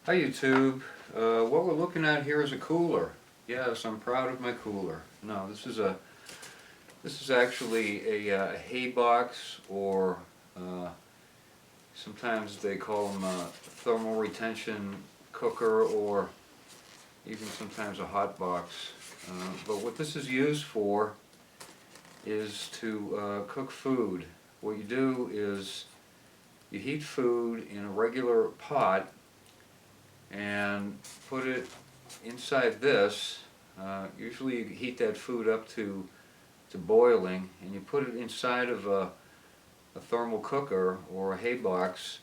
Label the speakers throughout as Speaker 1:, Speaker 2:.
Speaker 1: Hi YouTube. What we're looking at here is a cooler. Yes, I'm proud of my cooler. No, this is actually a hay box, or sometimes they call them a thermal retention cooker, or even sometimes a hot box. But what this is used for is to cook food. What you do is you heat food in a regular pot and put it inside this. Usually you heat that food up to boiling, and you put it inside of a thermal cooker or a hay box,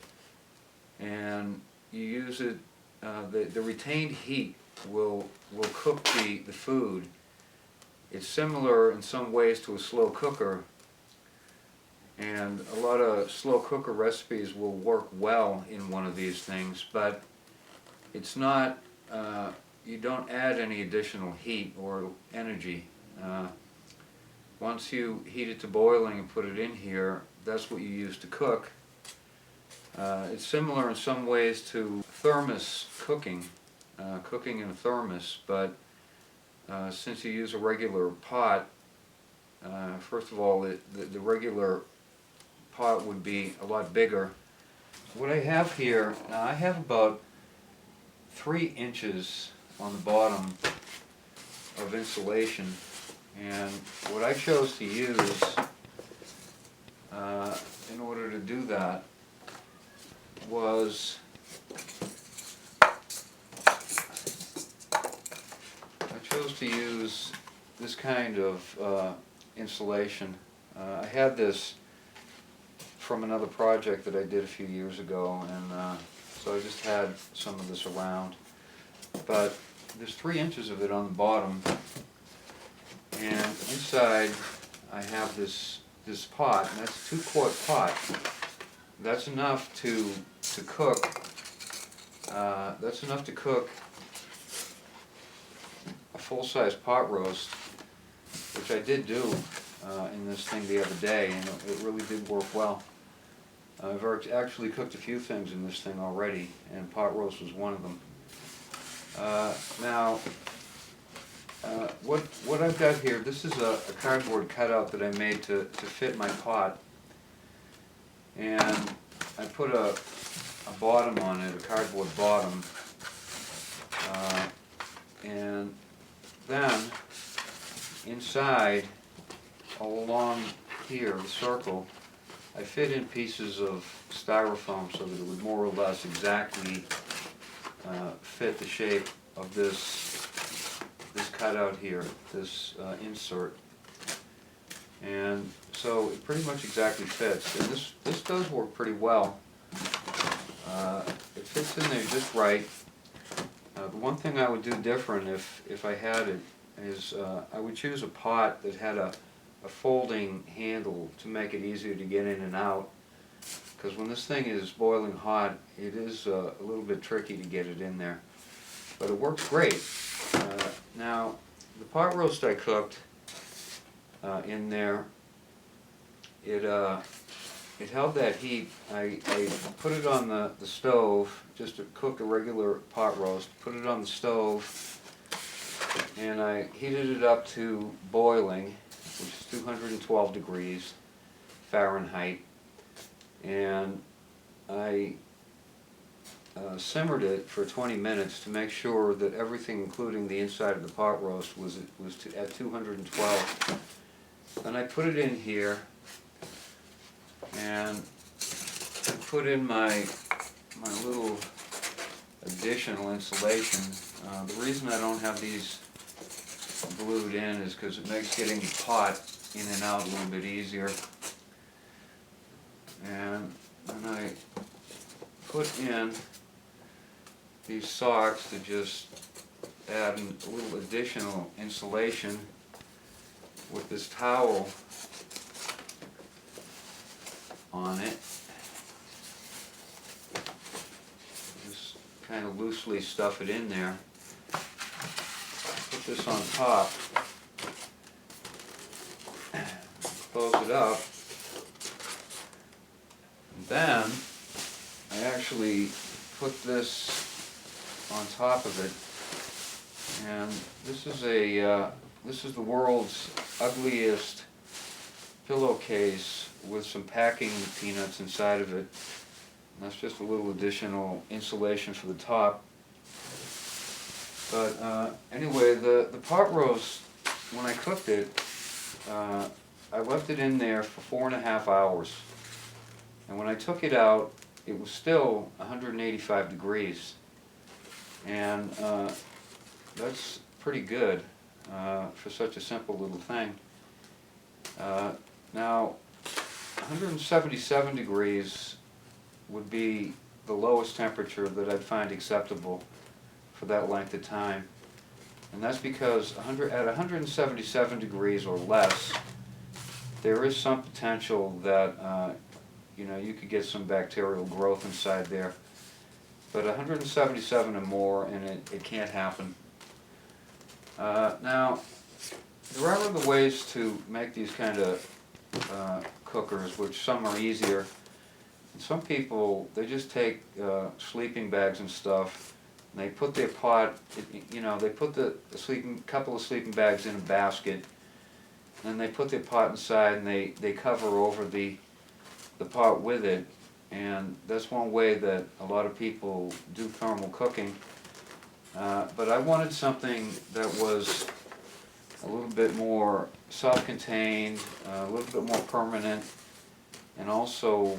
Speaker 1: and you use it. The retained heat will cook the food. It's similar in some ways to a slow cooker, and a lot of slow cooker recipes will work well in one of these things, but it's not, you don't add any additional heat or energy. Once you heat it to boiling and put it in here, that's what you use to cook. It's similar in some ways to thermos cooking, cooking in a thermos, but since you use a regular pot, first of all, the regular pot would be a lot bigger. What I have here, now I have about 3 inches on the bottom of insulation, and what I chose to use in order to do that was this kind of insulation. I had this from another project that I did a few years ago, and so I just had some of this around. But there's 3 inches of it on the bottom, and inside I have this pot, and that's a 2-quart pot. That's enough to cook. That's enough to cook a full-size pot roast, which I did do in this thing the other day, and it really did work well. I've actually cooked a few things in this thing already, and pot roast was one of them. Now, what I've got here, this is a cardboard cutout that I made to fit my pot, and I put a bottom on it, a cardboard bottom, and then inside, all along here, the circle, I fit in pieces of styrofoam so that it would more or less exactly fit the shape of this cutout here, this insert. And so it pretty much exactly fits. And this does work pretty well. It fits in there just right. The one thing I would do different if I had it is I would choose a pot that had a folding handle to make it easier to get in and out, because when this thing is boiling hot, it is a little bit tricky to get it in there, but it works great. Now, the pot roast I cooked in there, it held that heat. I put it on the stove just to cook a regular pot roast, put it on the stove, and I heated it up to boiling, which is 212 degrees Fahrenheit, and I simmered it for 20 minutes to make sure that everything, including the inside of the pot roast, was at 212. Then I put it in here, and I put in my little additional insulation. The reason I don't have these glued in is because it makes getting the pot in and out a little bit easier. And then I put in these socks to just add a little additional insulation with this towel on it. Just kind of loosely stuff it in there. Put this on top, close it up, and then I actually put this on top of it. And this is the world's ugliest pillowcase with some packing peanuts inside of it. And that's just a little additional insulation for the top. But anyway, the pot roast, when I cooked it, I left it in there for 4.5 hours. And when I took it out, it was still 185 degrees. And that's pretty good for such a simple little thing. Now, 177 degrees would be the lowest temperature that I'd find acceptable for that length of time. And that's because at 177 degrees or less, there is some potential that you could get some bacterial growth inside there. But 177 or more, and it can't happen. Now, there are other ways to make these kind of cookers, which some are easier. And some people, they just take sleeping bags and stuff, and they put their pot, they put the couple of sleeping bags in a basket, and they put their pot inside, and they cover over the pot with it. And that's one way that a lot of people do thermal cooking. But I wanted something that was a little bit more self-contained, a little bit more permanent, and also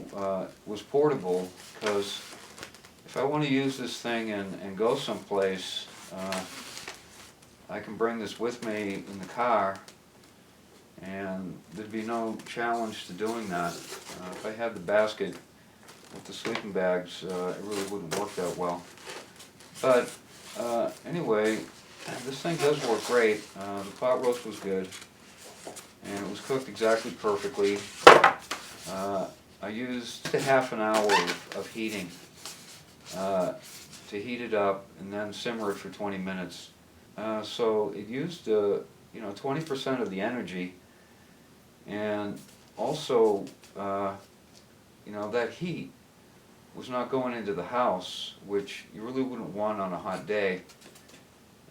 Speaker 1: was portable, because if I want to use this thing and go someplace, I can bring this with me in the car, and there'd be no challenge to doing that. If I had the basket with the sleeping bags, it really wouldn't work that well. But anyway, this thing does work great. The pot roast was good, and it was cooked exactly perfectly. I used a half an hour of heating to heat it up and then simmer it for 20 minutes. So it used 20% of the energy, and also that heat was not going into the house, which you really wouldn't want on a hot day.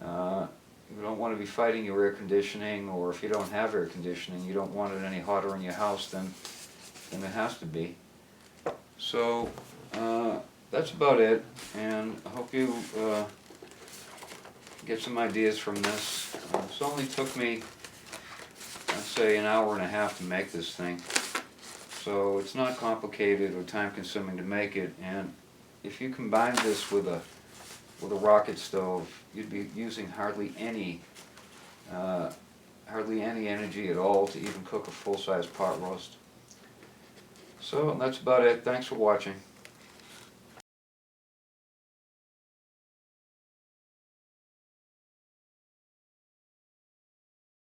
Speaker 1: You don't want to be fighting your air conditioning, or if you don't have air conditioning, you don't want it any hotter in your house than it has to be. So that's about it, and I hope you get some ideas from this. This only took me, I'd say, an hour and a half to make this thing. So it's not complicated or time-consuming to make it, and if you combine this with a rocket stove, you'd be using hardly any energy at all to even cook a full-size pot roast. So that's about it. Thanks for watching.